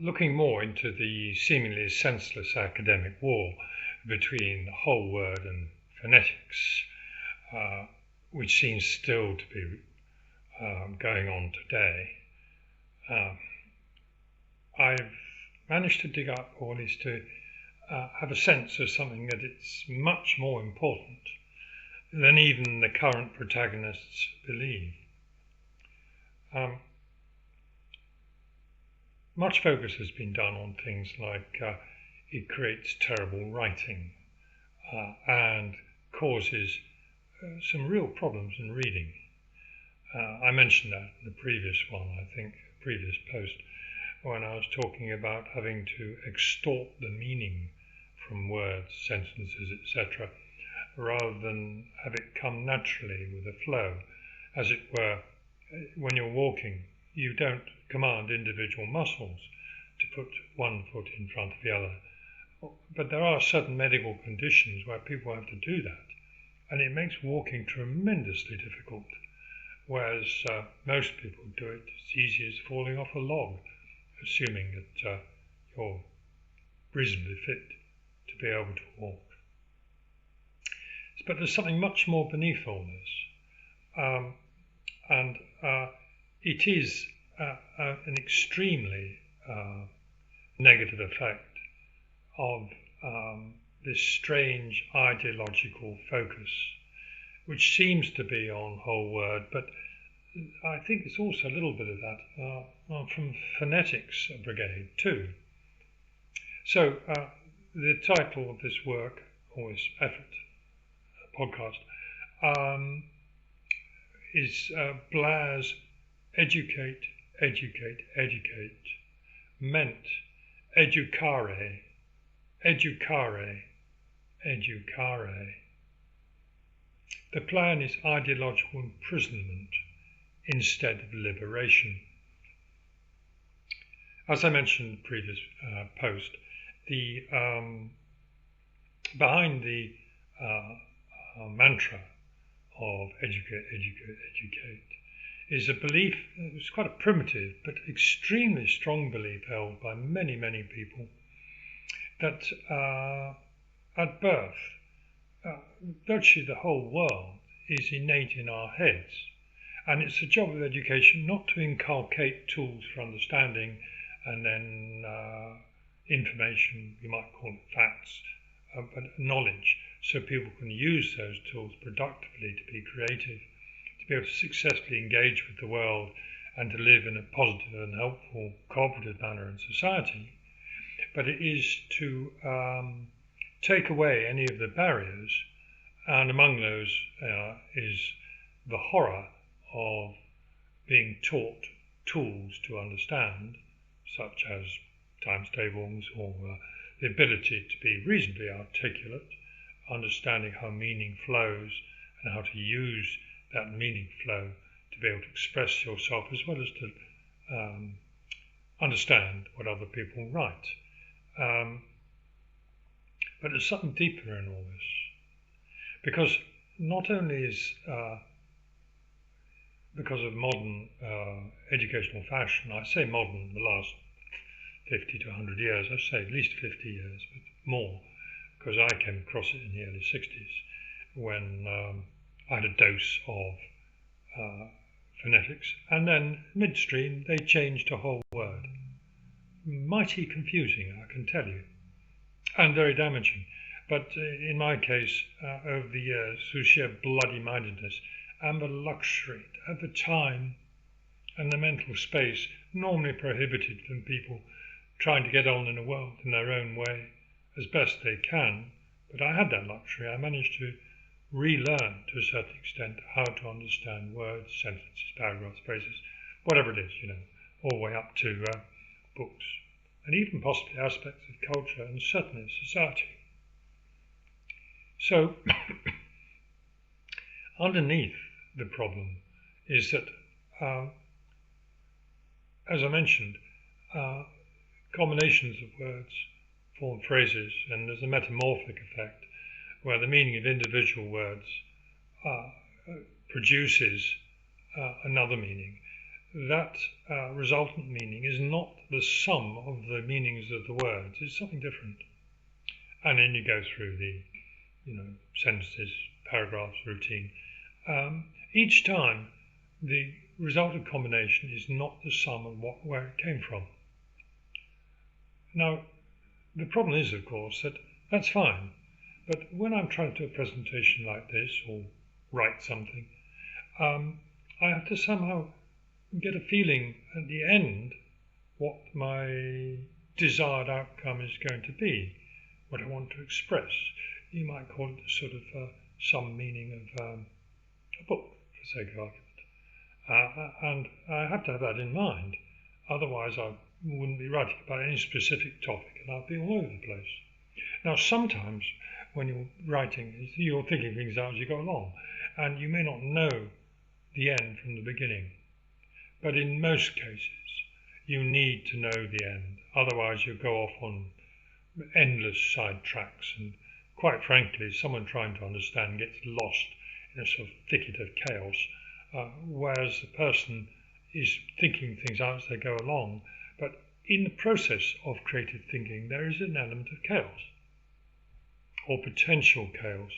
looking more into the seemingly senseless academic war between whole word and phonetics, which seems still to be going on today. I've managed to dig up, or at least to have a sense of something that it's much more important than even the current protagonists believe. Much focus has been done on things like it creates terrible writing and causes some real problems in reading. I mentioned that in the previous one, I think, previous post, when I was talking about having to extort the meaning from words, sentences, etc., rather than have it come naturally with a flow. As it were, when you're walking, you don't command individual muscles to put one foot in front of the other. But there are certain medical conditions where people have to do that, and it makes walking tremendously difficult. Whereas most people do it as easy as falling off a log, assuming that you're reasonably fit to be able to walk. But there's something much more beneath all this, and it is an extremely negative effect of this strange ideological focus, which seems to be on whole word, but I think it's also a little bit of that from phonetics brigade too. So the title of this work, or this effort, podcast, is Blair's Educate, Educate, Educate, meant educare, educare, educare. The plan is ideological imprisonment instead of liberation. As I mentioned in the previous post, the behind the mantra of educate, educate, educate is a belief, it's quite a primitive but extremely strong belief held by many, many people, that at birth, virtually the whole world is innate in our heads, and it's the job of education not to inculcate tools for understanding and then information, you might call it facts, but knowledge, so people can use those tools productively to be creative, to be able to successfully engage with the world and to live in a positive and helpful, cooperative manner in society. But it is to take away any of the barriers, and among those is the horror of being taught tools to understand, such as times tables or the ability to be reasonably articulate, understanding how meaning flows and how to use that meaning flow to be able to express yourself, as well as to understand what other people write. But there's something deeper in all this, because not only is because of modern educational fashion, I say modern, the last 50 to 100 years, I say at least 50 years, but more, because I came across it in the early 60s when I had a dose of phonetics, and then midstream they changed a whole word. Mighty confusing, I can tell you, and very damaging. But in my case, over the years, through sheer bloody-mindedness and the luxury, at the time, and the mental space normally prohibited from people trying to get on in the world in their own way as best they can, but I had that luxury. I managed to relearn to a certain extent how to understand words, sentences, paragraphs, phrases, whatever it is, all the way up to books, and even possibly aspects of culture and certainly society. So, underneath the problem is that, as I mentioned, combinations of words form phrases, and there's a metamorphic effect where the meaning of individual words produces another meaning. that resultant meaning is not the sum of the meanings of the words. It's something different. And then you go through the, sentences, paragraphs, routine. Each time, the resultant combination is not the sum of where it came from. Now, the problem is, of course, that that's fine. But when I'm trying to do a presentation like this or write something, I have to somehow get a feeling at the end what my desired outcome is going to be, what I want to express. You might call it sort of some meaning of a book, for sake of argument. And I have to have that in mind. Otherwise, I wouldn't be writing about any specific topic and I'd be all over the place. Now, sometimes when you're writing, you're thinking things out as you go along, and you may not know the end from the beginning. But in most cases, you need to know the end. Otherwise, you'll go off on endless side tracks. And quite frankly, someone trying to understand gets lost in a sort of thicket of chaos, whereas the person is thinking things out as they go along. But in the process of creative thinking, there is an element of chaos, or potential chaos,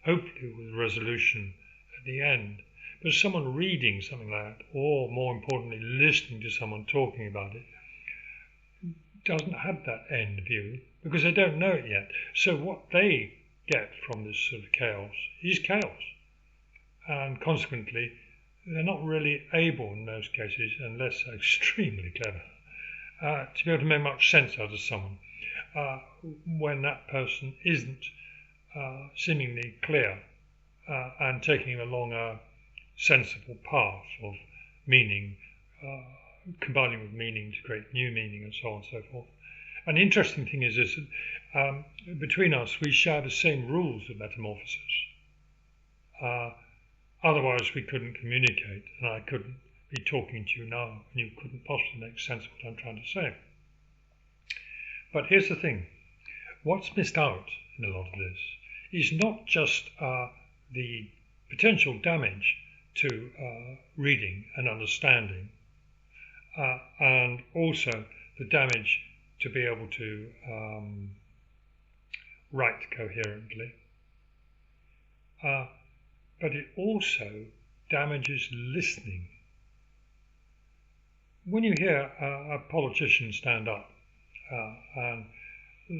hopefully with resolution at the end. But someone reading something like that, or more importantly, listening to someone talking about it, doesn't have that end view because they don't know it yet. So what they get from this sort of chaos is chaos. And consequently, they're not really able in most cases, unless they're extremely clever, to be able to make much sense out of someone when that person isn't seemingly clear and taking along a sensible path of meaning, combining with meaning to create new meaning and so on and so forth. And the interesting thing is that between us we share the same rules of metamorphosis. Otherwise we couldn't communicate, and I couldn't be talking to you now, and you couldn't possibly make sense of what I'm trying to say. But here's the thing. What's missed out in a lot of this is not just the potential damage to reading and understanding, and also the damage to be able to write coherently, but it also damages listening. When you hear a politician stand up and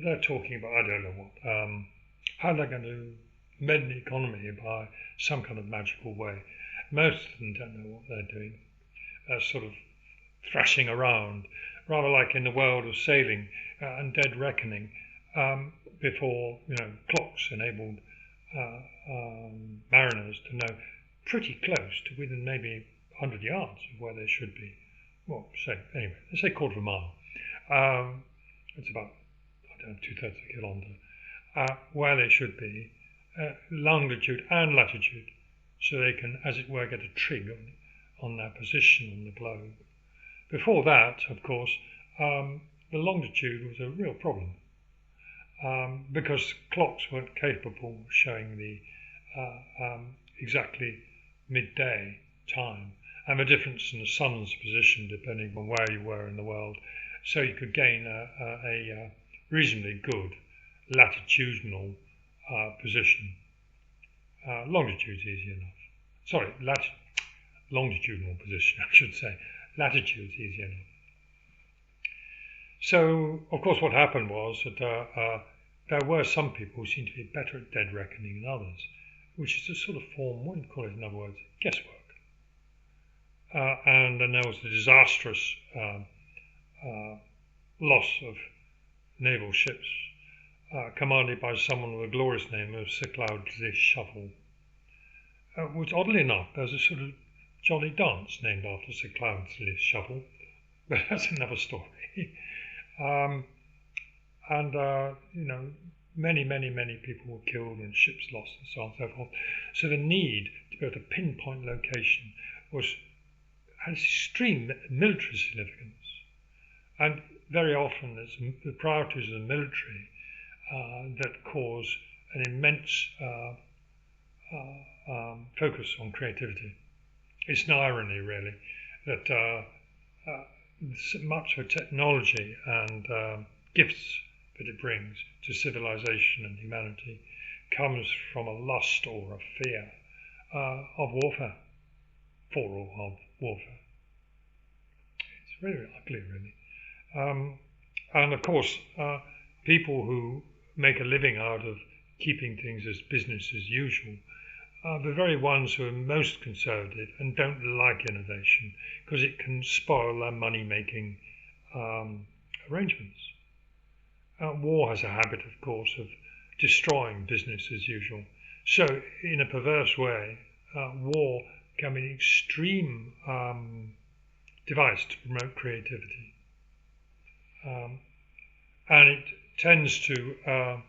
they're talking about, I don't know what, how they're going to mend the economy by some kind of magical way, most of them don't know what they're doing. They're sort of thrashing around, rather like in the world of sailing and dead reckoning, before clocks enabled mariners to know pretty close to within maybe 100 yards of where they should be. Well, anyway, let's say quarter of a mile. It's about, I don't know, 2/3 of a kilometre, where they should be, longitude and latitude, so they can, as it were, get a trig on their position on the globe. Before that, of course, the longitude was a real problem, because clocks weren't capable of showing the exactly midday time, and the difference in the sun's position depending on where you were in the world, so you could gain a reasonably good latitudinal position. Longitude's easy enough. Sorry, longitudinal position, I should say. Latitude's easy enough. So, of course, what happened was that there were some people who seemed to be better at dead reckoning than others, which is a sort of form, what do you call it in other words, guesswork. And then there was the disastrous loss of naval ships, commanded by someone with a glorious name of Sir Cloudesley Shovel, which, oddly enough, there's a sort of jolly dance named after Sir Cloudesley Shovel, but that's another story. Many people were killed and ships lost and so on and so forth. So the need to be able to pinpoint location had extreme military significance. And very often it's the priorities of the military that cause an immense focus on creativity. It's an irony, really, that much of technology and gifts that it brings to civilization and humanity comes from a lust or a fear of warfare, for or of warfare. It's really ugly, really. And of course, people who make a living out of keeping things as business as usual are the very ones who are most conservative and don't like innovation because it can spoil their money-making arrangements. War has a habit, of course, of destroying business as usual. So, in a perverse way, war can be an extreme device to promote creativity. And it tends to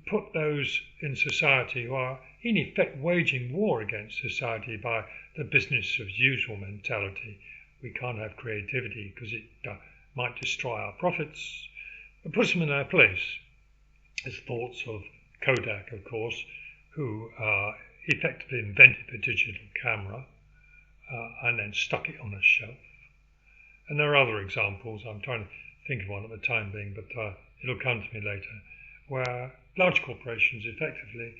put those in society who are in effect waging war against society by the business as usual mentality. We can't have creativity because it might destroy our profits. It puts them in their place. There's thoughts of Kodak, of course, who effectively invented the digital camera and then stuck it on a shelf. And there are other examples. I'm trying to think of one at the time being, but it'll come to me later, where large corporations effectively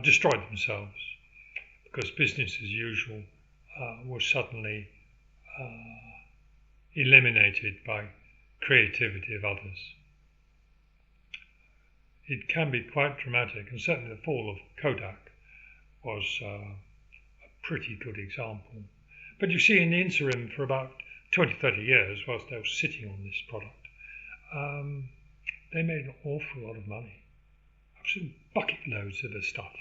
destroyed themselves because business as usual was suddenly eliminated by creativity of others. It can be quite dramatic, and certainly the fall of Kodak was a pretty good example. But you see, in the interim, for about 20, 30 years, whilst they were sitting on this product, they made an awful lot of money. Absolute bucket loads of the stuff.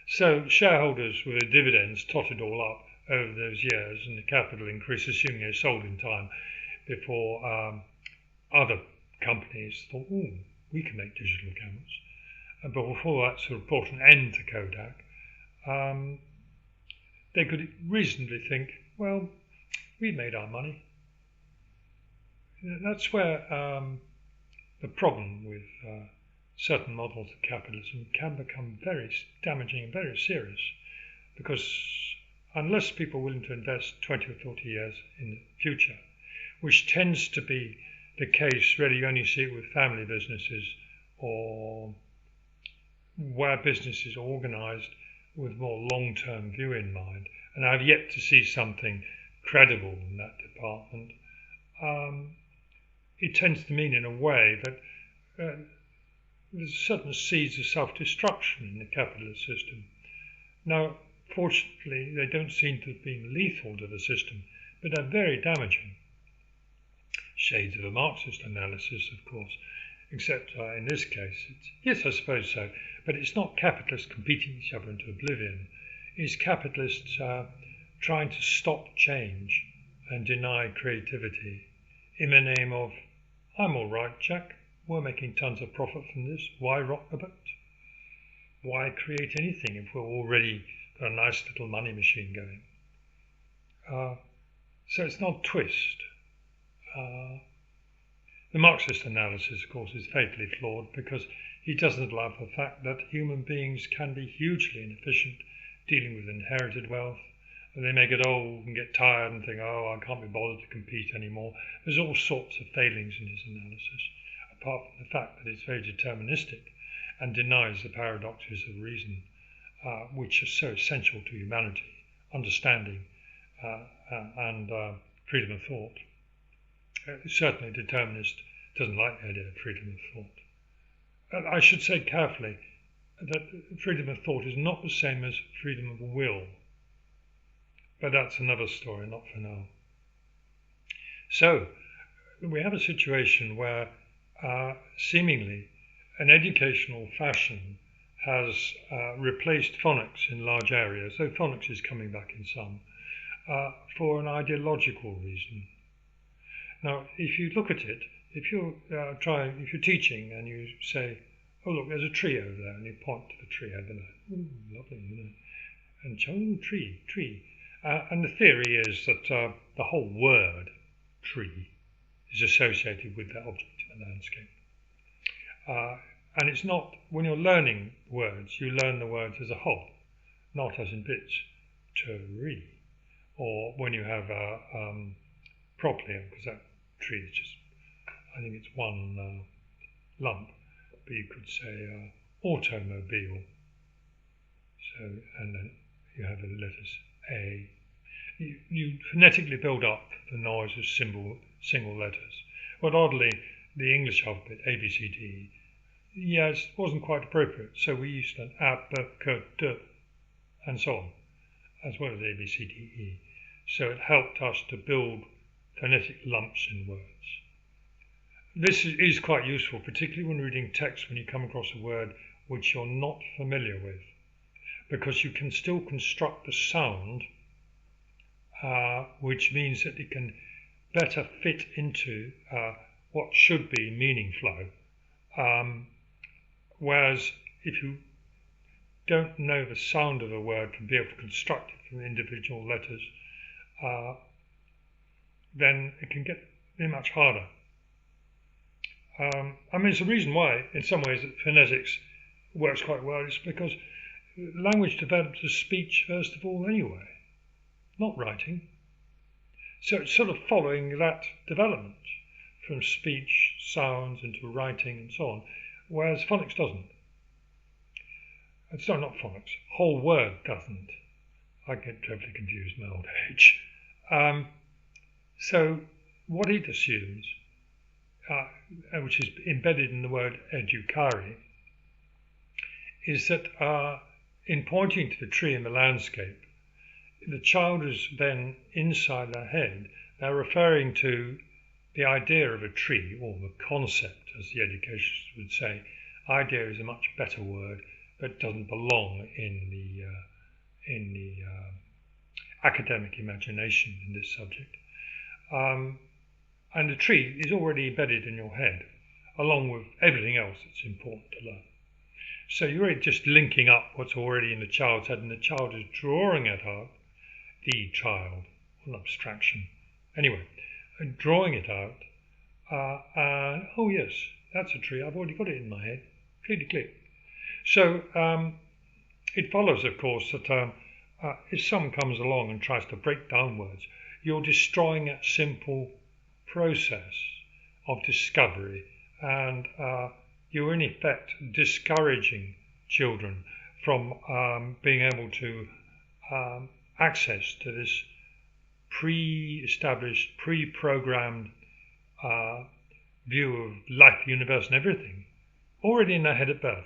So shareholders with the dividends totted all up over those years, and the capital increased, assuming they sold in time before other companies thought, oh, we can make digital cameras. But before that sort of brought an end to Kodak, they could reasonably think, well, we made our money. That's where the problem with certain models of capitalism can become very damaging and very serious, because unless people are willing to invest 20 or 40 years in the future, which tends to be the case, really you only see it with family businesses or where business is organised with more long-term view in mind, and I've yet to see something credible in that department. It tends to mean in a way that there's certain seeds of self-destruction in the capitalist system. Now, fortunately, they don't seem to have been lethal to the system, but they're very damaging. Shades of a Marxist analysis, of course, except in this case, yes, I suppose so, but it's not capitalists competing each other into oblivion. It's capitalists trying to stop change and deny creativity in the name of, I'm all right, Jack, we're making tons of profit from this, why rock the boat? Why create anything if we're already got a nice little money machine going? So it's not a twist. The Marxist analysis, of course, is fatally flawed because he doesn't allow for the fact that human beings can be hugely inefficient dealing with inherited wealth. And they may get old and get tired and think, oh, I can't be bothered to compete anymore. There's all sorts of failings in his analysis, apart from the fact that it's very deterministic and denies the paradoxes of reason, which are so essential to humanity, understanding and freedom of thought. Certainly a determinist doesn't like the idea of freedom of thought. I should say carefully that freedom of thought is not the same as freedom of will, but that's another story, not for now. So we have a situation where seemingly an educational fashion has replaced phonics in large areas, though phonics is coming back in some, for an ideological reason. Now, if you look at it, if you're teaching and you say, oh look, there's a tree over there, and you point to the tree over there, ooh, lovely, and oh, tree. And the theory is that the whole word tree is associated with that object in the landscape. And it's not, when you're learning words, you learn the words as a whole, not as in bits. Tree, or when you have propylene, because that tree is just, I think it's one lump, but you could say automobile. So, and then you have the letters A. You phonetically build up the noise of single letters. But oddly, the English alphabet, A, B, C, D, E, yes, wasn't quite appropriate. So we used an A, B, C, D, and so on, as well as A, B, C, D, E. So it helped us to build phonetic lumps in words. This is quite useful, particularly when reading text, when you come across a word which you're not familiar with, because you can still construct the sound, which means that it can better fit into what should be meaning flow. Whereas if you don't know the sound of a word and be able to construct it from individual letters, then it can get very much harder. I mean, it's the reason why, in some ways, that phonetics works quite well. It's because language develops as speech first of all anyway, not writing. So it's sort of following that development from speech, sounds, into writing and so on, whereas phonics doesn't. Sorry, not phonics, whole word doesn't. I get terribly confused in my old age. So what it assumes, which is embedded in the word educare, is that in pointing to the tree in the landscape, the child is then inside their head, they're referring to the idea of a tree, or the concept, as the educationists would say. Idea is a much better word, but doesn't belong in the academic imagination in this subject. And the tree is already embedded in your head, along with everything else that's important to learn. So you're really just linking up what's already in the child's head, and the child is drawing it out, the child, an abstraction. Anyway, drawing it out, oh yes, that's a tree, I've already got it in my head, clickety-click. So it follows, of course, that if someone comes along and tries to break down words, you're destroying that simple process of discovery, and you're in effect discouraging children from being able to access to this pre-established, pre-programmed view of life, the universe and everything already in their head at birth.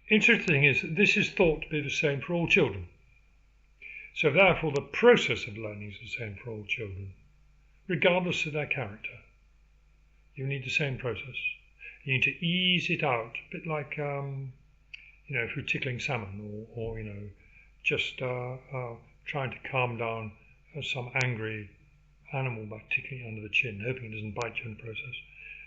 Interesting is that this is thought to be the same for all children. So therefore the process of learning is the same for all children, regardless of their character. You need the same process. You need to ease it out, a bit like, if you're tickling salmon, or just trying to calm down some angry animal by tickling it under the chin, hoping it doesn't bite you in the process.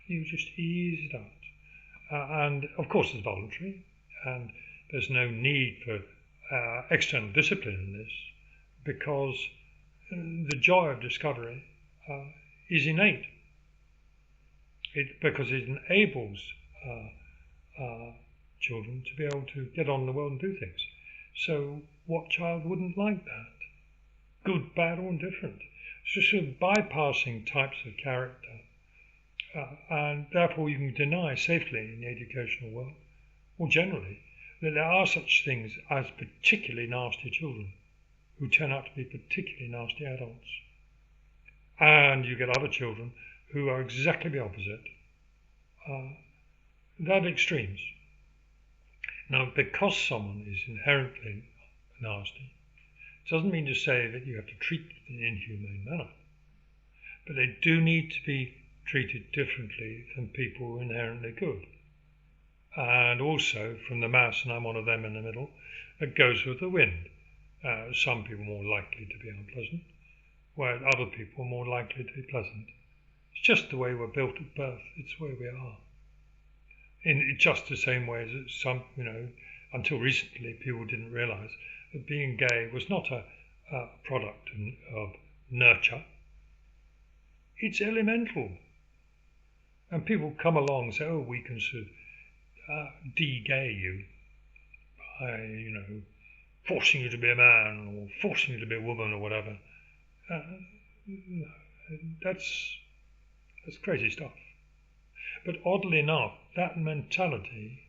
You just ease it out. And of course it's voluntary, and there's no need for external discipline in this, because the joy of discovery is innate. Because it enables children to be able to get on in the world and do things. So what child wouldn't like that? Good, bad, or indifferent. It's just sort of bypassing types of character, and therefore you can deny safely in the educational world, or generally, that there are such things as particularly nasty children who turn out to be particularly nasty adults. And you get other children who are exactly the opposite. They're the extremes. Now, because someone is inherently nasty, it doesn't mean to say that you have to treat them in an inhumane manner. But they do need to be treated differently than people who are inherently good. And also from the mass, and I'm one of them in the middle, that goes with the wind. Some people are more likely to be unpleasant, whereas other people are more likely to be pleasant. It's just the way we're built at birth. It's the way we are. In just the same way as some, until recently, people didn't realise that being gay was not a product of nurture. It's elemental. And people come along and say, oh, we can sort of de-gay you by, forcing you to be a man or forcing you to be a woman or whatever. No, that's crazy stuff. But oddly enough, that mentality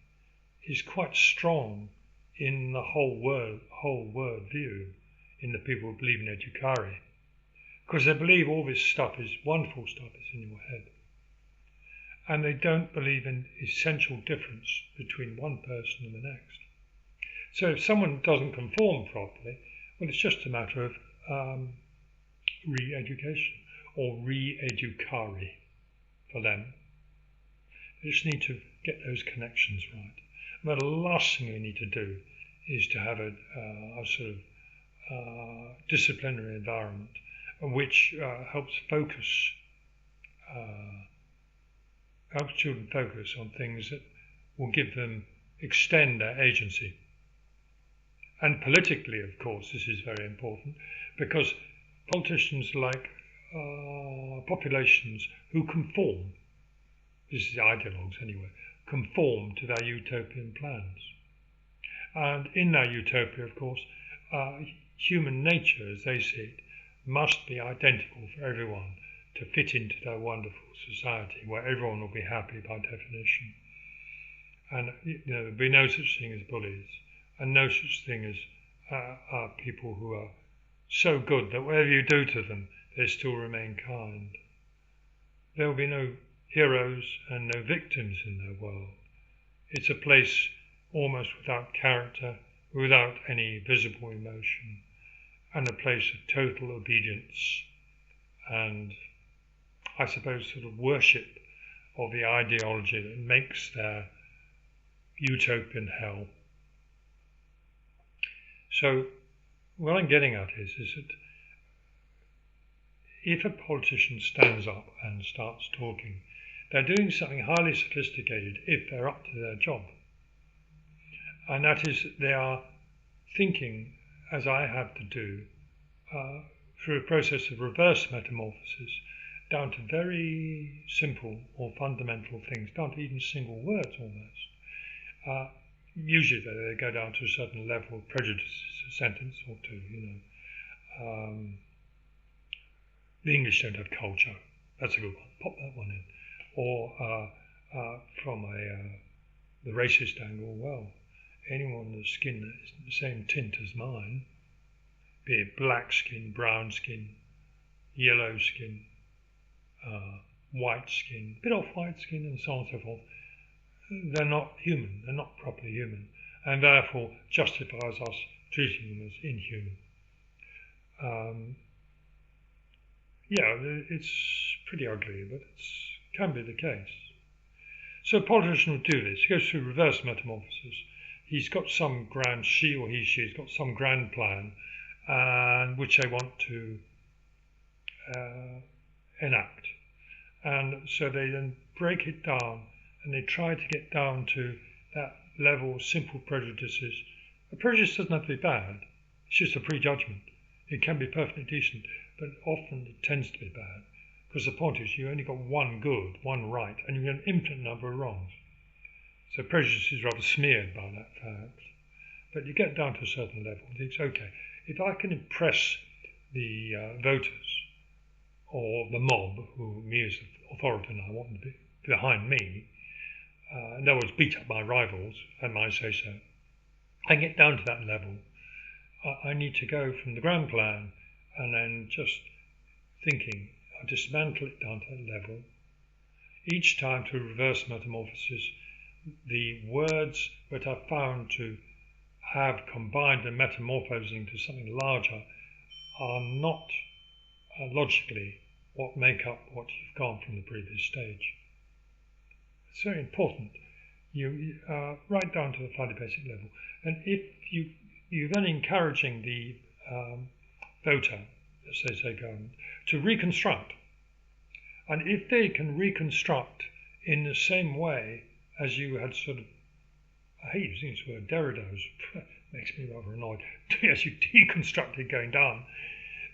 is quite strong in the whole world view, in the people who believe in educare, because they believe all this stuff is wonderful stuff is in your head, and they don't believe in essential difference between one person and the next. So if someone doesn't conform properly, well, it's just a matter of re-education or re-educare for them. They just need to get those connections right. But the last thing we need to do is to have a sort of disciplinary environment which helps children focus on things that will extend their agency. And politically, of course, this is very important, because politicians like populations who conform, this is the ideologues anyway, conform to their utopian plans. And in that utopia, of course, human nature, as they see it, must be identical for everyone to fit into their wonderful society where everyone will be happy by definition. And there'll be no such thing as bullies, and no such thing as people who are so good that whatever you do to them, they still remain kind. There will be no heroes and no victims in their world. It's a place almost without character, without any visible emotion, and a place of total obedience and, I suppose, sort of worship of the ideology that makes their utopian hell. So what I'm getting at is that if a politician stands up and starts talking, they're doing something highly sophisticated if they're up to their job. And that is, they are thinking, as I had to do, through a process of reverse metamorphosis, down to very simple or fundamental things, down to even single words almost. Usually they go down to a certain level of prejudices, a sentence or two, The English don't have culture. That's a good one. Pop that one in. Or from the racist angle, well, anyone with skin that is the same tint as mine, be it black skin, brown skin, yellow skin, white skin, a bit off white skin, and so on and so forth, they're not human, they're not properly human, and therefore justifies us treating them as inhuman. It's pretty ugly, but it can be the case. So a politician will do this. He goes through reverse metamorphosis. He's got some grand, she's got some grand plan, which they want to enact. And so they then break it down, and they try to get down to that level of simple prejudices. A prejudice doesn't have to be bad. It's just a prejudgment. It can be perfectly decent, but often it tends to be bad, because the point is you only got one good, one right, and you get an infinite number of wrongs. So prejudice is rather smeared by that fact. But you get down to a certain level and think, okay, if I can impress the voters or the mob, who me as the authority and I want to be behind me, in other words, beat up my rivals, I might say so, I get down to that level. I need to go from the grand plan and then just thinking, I dismantle it down to that level. Each time through reverse metamorphosis, the words that are found to have combined and metamorphosed into something larger are not logically what make up what you've gone from the previous stage. It's very important. You right down to the fairly basic level. And if you're then encouraging the voter, as they say, government, to reconstruct. And if they can reconstruct in the same way as you had sort of, I hate using this word, Derrida's, makes me rather annoyed, as you deconstructed going down,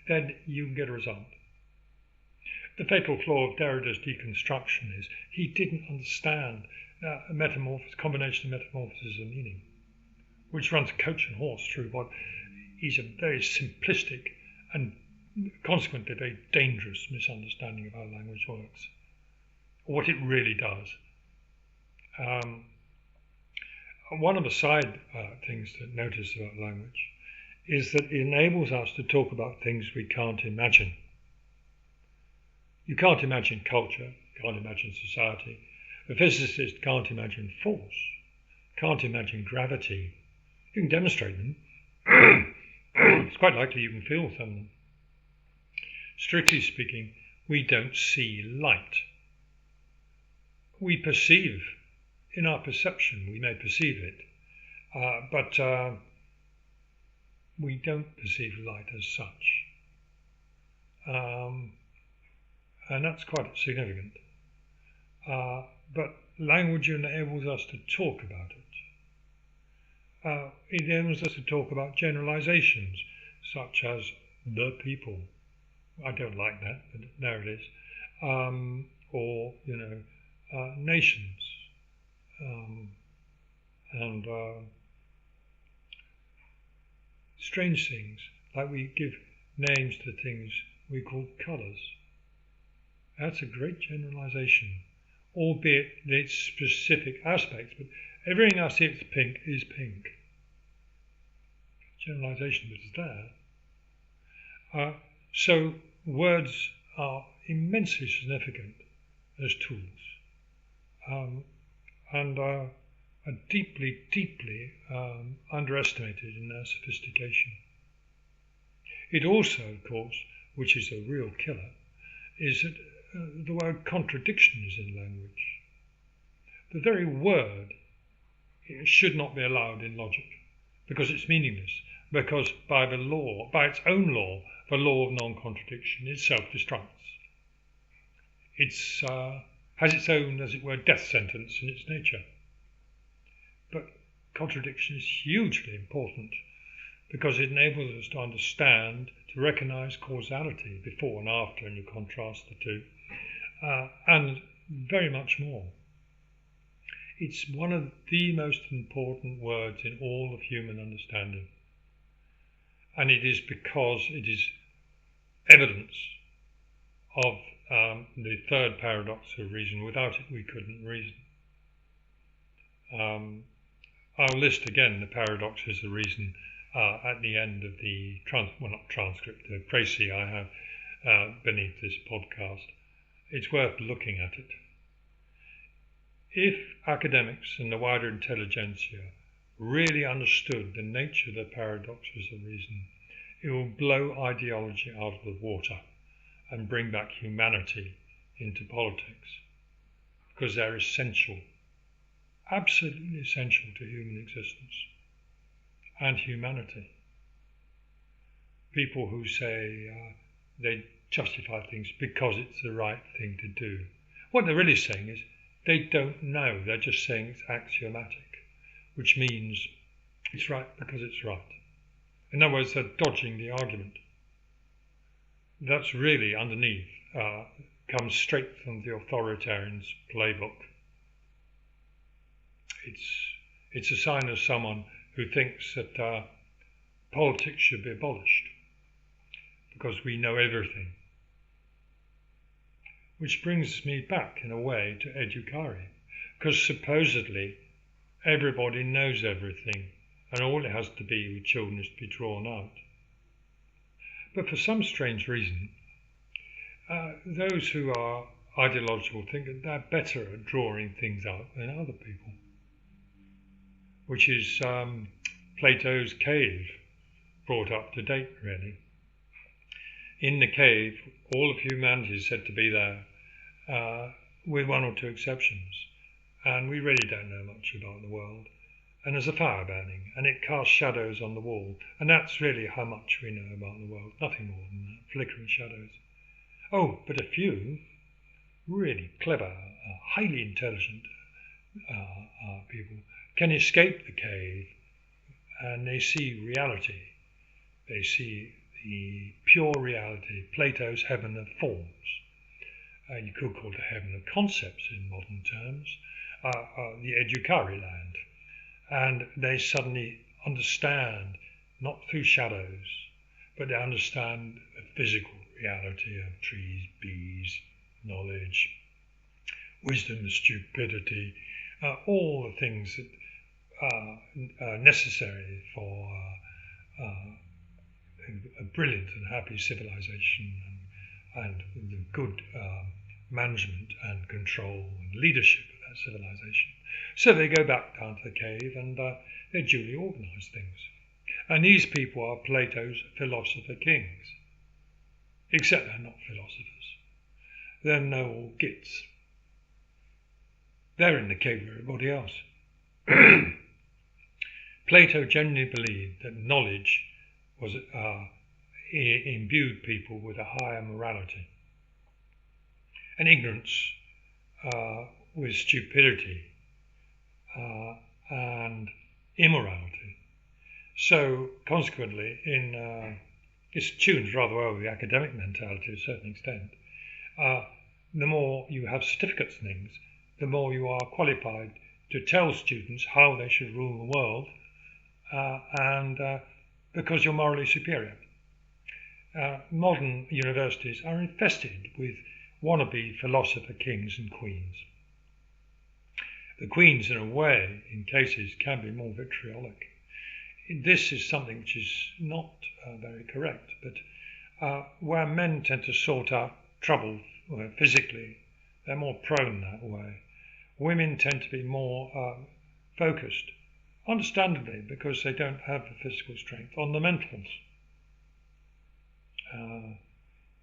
then you can get a result. The fatal flaw of Derrida's deconstruction is he didn't understand a combination of metamorphosis and meaning. which runs coach and horse through what is a very simplistic and consequently very dangerous misunderstanding of how language works, or what it really does. One of the side things to notice about language is that it enables us to talk about things we can't imagine. You can't imagine culture, can't imagine society. A physicist can't imagine force, can't imagine gravity. You can demonstrate them. It's quite likely you can feel some of them. Strictly speaking, we don't see light. We perceive, in our perception, we may perceive it, but we don't perceive light as such. And that's quite significant. But language enables us to talk about it. It enables us to talk about generalizations, such as the people. I don't like that, but there it is. Or, nations. And strange things, like we give names to things we call colours. That's a great generalisation, albeit its specific aspects, but everything I see it's pink is pink. Generalisation is there. So words are immensely significant as tools, and are deeply, deeply underestimated in their sophistication. It also, of course, which is a real killer, is that the word contradiction is in language. The very word should not be allowed in logic because it's meaningless, because by its own law, the law of non-contradiction, it self-destructs. It has its own, as it were, death sentence in its nature. But contradiction is hugely important because it enables us to understand, to recognise causality before and after, and you contrast the two, and very much more. It's one of the most important words in all of human understanding. And it is because it is evidence of the third paradox of reason. Without it, we couldn't reason. I'll list again the paradoxes of reason at the end of the transcript, the précis I have beneath this podcast. It's worth looking at it. If academics and the wider intelligentsia really understood the nature of the paradoxes of reason, it will blow ideology out of the water and bring back humanity into politics, because they're essential, absolutely essential to human existence and humanity. People who say they justify things because it's the right thing to do. What they're really saying is they don't know, they're just saying it's axiomatic, which means it's right because it's right. In other words, they're dodging the argument. That's really underneath, comes straight from the authoritarian's playbook. It's a sign of someone who thinks that politics should be abolished because we know everything. Which brings me back, in a way, to educare, because supposedly everybody knows everything, and all it has to be with children is to be drawn out. But for some strange reason, those who are ideological think that they're better at drawing things out than other people, which is Plato's cave brought up to date, really. In the cave, all of humanity is said to be there, with one or two exceptions, and we really don't know much about the world. And there's a fire burning, and it casts shadows on the wall, and that's really how much we know about the world, nothing more than that, flickering shadows. Oh, but a few really clever, highly intelligent people can escape the cave, and they see reality. They see the pure reality, Plato's heaven of forms. You could call it a heaven of concepts in modern terms, the educare land. And they suddenly understand, not through shadows, but they understand the physical reality of trees, bees, knowledge, wisdom, stupidity, all the things that are necessary for a brilliant and happy civilization and the good management and control and leadership of that civilization. So they go back down to the cave and they duly organise things. And these people are Plato's philosopher kings, except they're not philosophers. They're no gits. They're in the cave with everybody else. Plato genuinely believed that knowledge was imbued people with a higher morality, and ignorance with stupidity and immorality. So consequently, this tunes rather well with the academic mentality to a certain extent. The more you have certificates and things, the more you are qualified to tell students how they should rule the world, and because you're morally superior. Modern universities are infested with wannabe philosopher kings and queens. The queens, in a way, in cases, can be more vitriolic. This is something which is not very correct, but where men tend to sort out trouble physically, they're more prone that way. Women tend to be more focused, understandably, because they don't have the physical strength, on the mentals.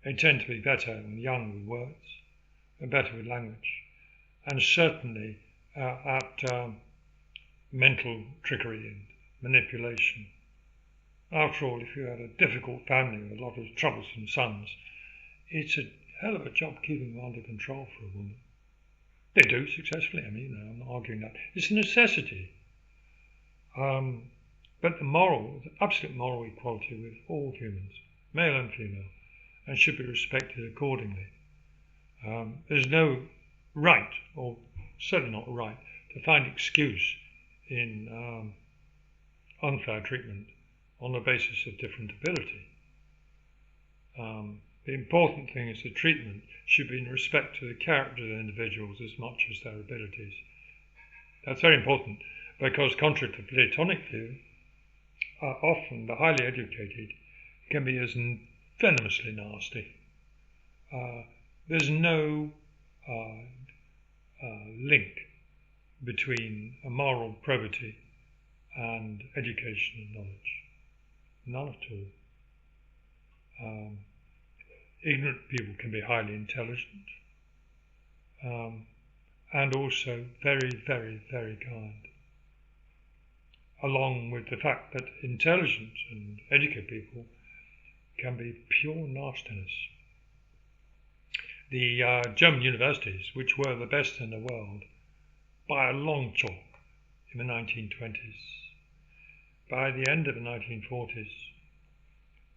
They tend to be better when young with words, and better with language, and certainly at mental trickery and manipulation. After all, if you have a difficult family with a lot of troublesome sons, it's a hell of a job keeping them under control for a woman. They do successfully, I'm not arguing that. It's a necessity. But the absolute moral equality with all humans, male and female, and should be respected accordingly. There's no right, or certainly not right, to find excuse in unfair treatment on the basis of different ability. The important thing is the treatment should be in respect to the character of the individuals as much as their abilities. That's very important, because contrary to Platonic view, often the highly educated can be as venomously nasty. There's no link between a moral probity and education and knowledge. None at all. Ignorant people can be highly intelligent, and also very, very, very kind, along with the fact that intelligent and educated people can be pure nastiness. The German universities, which were the best in the world by a long chalk in the 1920s, by the end of the 1940s,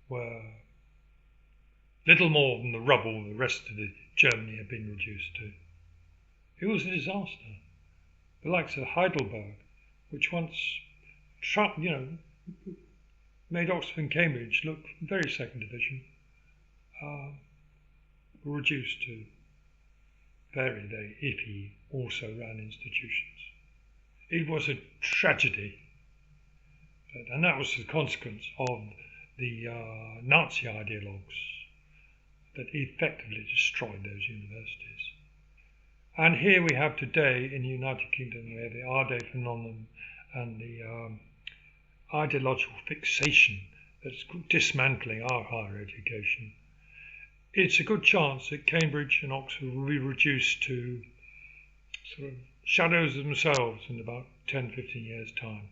were little more than the rubble the rest of Germany had been reduced to. It was a disaster. The likes of Heidelberg, which once made Oxford and Cambridge look very second division, were reduced to very, very iffy, also ran institutions. It was a tragedy, and that was the consequence of the Nazi ideologues that effectively destroyed those universities. And here we have today in the United Kingdom, we have the Ardé phenomenon and the ideological fixation that's dismantling our higher education. It's a good chance that Cambridge and Oxford will be reduced to sort of shadows of themselves in about 10, 15 years' time,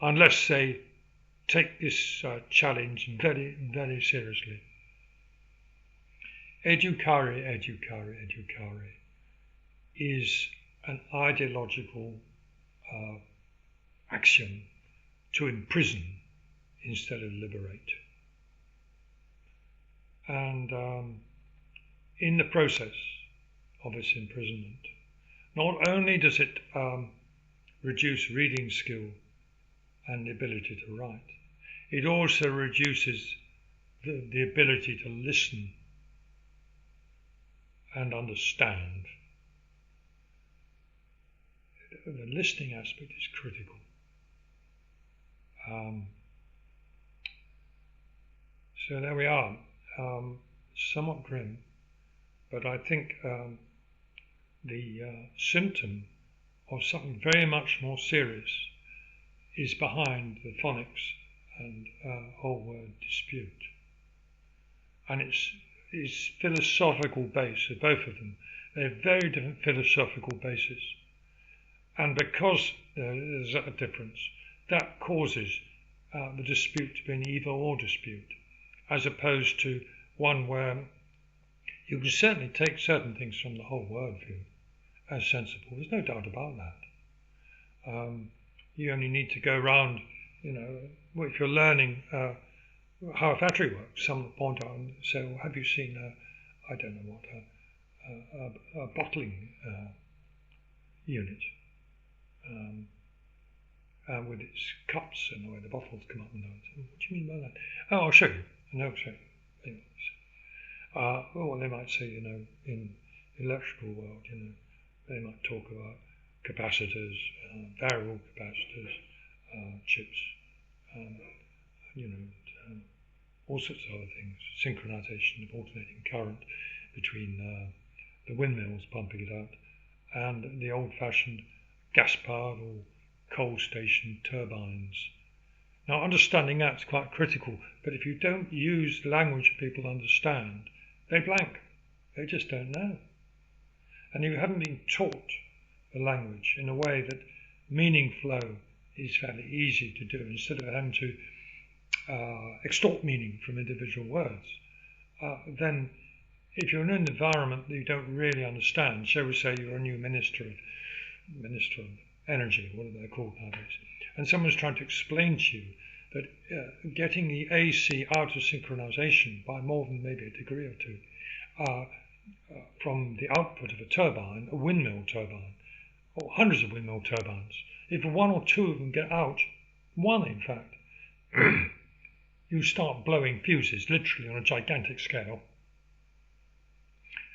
unless they take this challenge very, very seriously. Educare, educare, educare is an ideological axiom to imprison instead of liberate. And in the process of its imprisonment, not only does it reduce reading skill and the ability to write. It also reduces the ability to listen and understand. The listening aspect is critical. So there we are. Somewhat grim, but I think the symptom of something very much more serious is behind the phonics and whole word dispute. And it's philosophical base of both of them. They have very different philosophical bases. And because there's a difference, that causes the dispute to be an either or dispute, as opposed to one where you can certainly take certain things from the whole word view as sensible. There's no doubt about that. You only need to go around, if you're learning how a factory works, someone point out and say, well, have you seen a bottling unit with its cups and the way the bottles come up and down? So, what do you mean by that? Oh, I'll show you. And they'll show you. Or they might say, in the electrical world, they might talk about capacitors, variable capacitors, chips, all sorts of other things, synchronization of alternating current between the windmills pumping it out and the old-fashioned gas-powered or coal station turbines. Now, understanding that's quite critical, but if you don't use language people understand, they blank. They just don't know. And you haven't been taught the language in a way that meaning flow is fairly easy to do, instead of having to extort meaning from individual words. Then if you're in an environment that you don't really understand, shall we say you're a new minister of energy, whatever they're called nowadays, and someone's trying to explain to you that getting the AC out of synchronization by more than maybe a degree or two from the output of a turbine, a windmill turbine, or hundreds of windmill turbines, if one or two of them get out, one in fact, you start blowing fuses literally on a gigantic scale.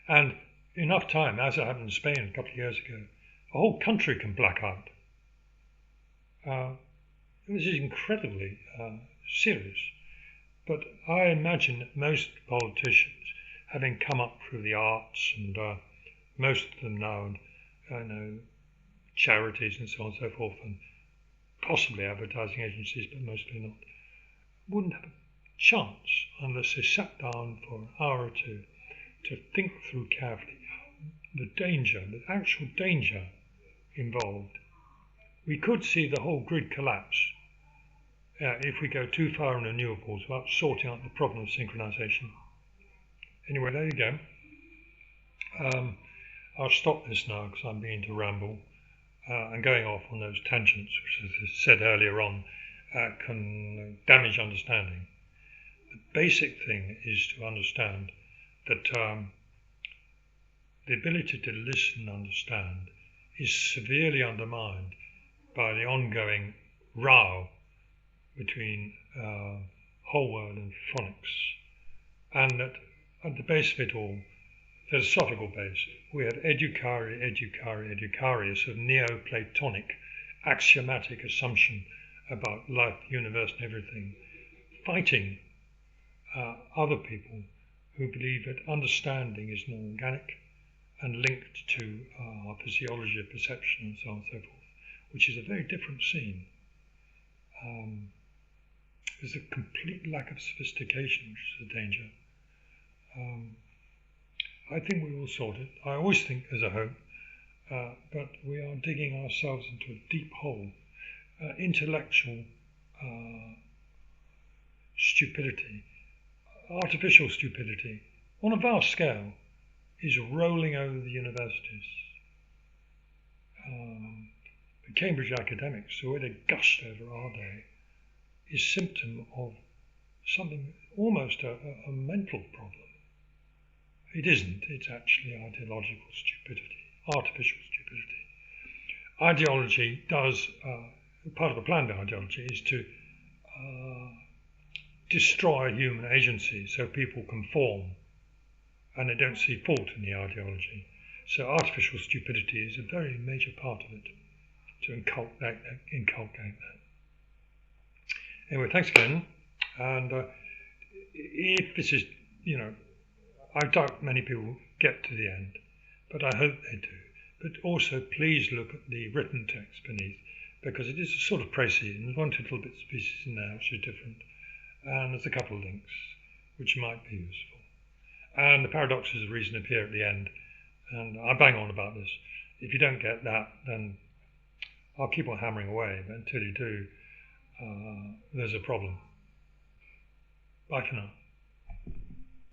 And enough time, as it happened in Spain a couple of years ago, a whole country can black out. This is incredibly serious. But I imagine that most politicians, having come up through the arts, and most of them now, charities and so on and so forth, and possibly advertising agencies, but mostly not, wouldn't have a chance unless they sat down for an hour or two to think through carefully the danger, the actual danger involved. We could see the whole grid collapse if we go too far in renewables without sorting out the problem of synchronization. Anyway, there you go. I'll stop this now because I'm beginning to ramble and going off on those tangents, which, as I said earlier on, can damage understanding. The basic thing is to understand that the ability to listen and understand is severely undermined by the ongoing row between whole word and phonics, and that at the base of it all, philosophical base, we have educare, a sort of Neoplatonic axiomatic assumption about life, the universe and everything, fighting other people who believe that understanding is more organic and linked to our physiology of perception and so on and so forth, which is a very different scene. There's a complete lack of sophistication, which is a danger. I think we will sort it. I always think there's a hope, but we are digging ourselves into a deep hole. Intellectual stupidity, artificial stupidity, on a vast scale, is rolling over the universities. The Cambridge academics, the way they gushed over our day, is symptom of something almost a mental problem. It isn't, it's actually ideological stupidity, artificial stupidity. Ideology does part of the planned ideology is to destroy human agency so people conform and they don't see fault in the ideology. So artificial stupidity is a very major part of it, to inculcate that. Anyway, thanks again. And if this is, I doubt many people get to the end, but I hope they do. But also, please look at the written text beneath, because it is a sort of précis, and there's one or two little bits and pieces in there which are different. And there's a couple of links which might be useful. And the paradoxes of reason appear at the end. And I bang on about this. If you don't get that, then I'll keep on hammering away. But until you do, there's a problem. Bye for now.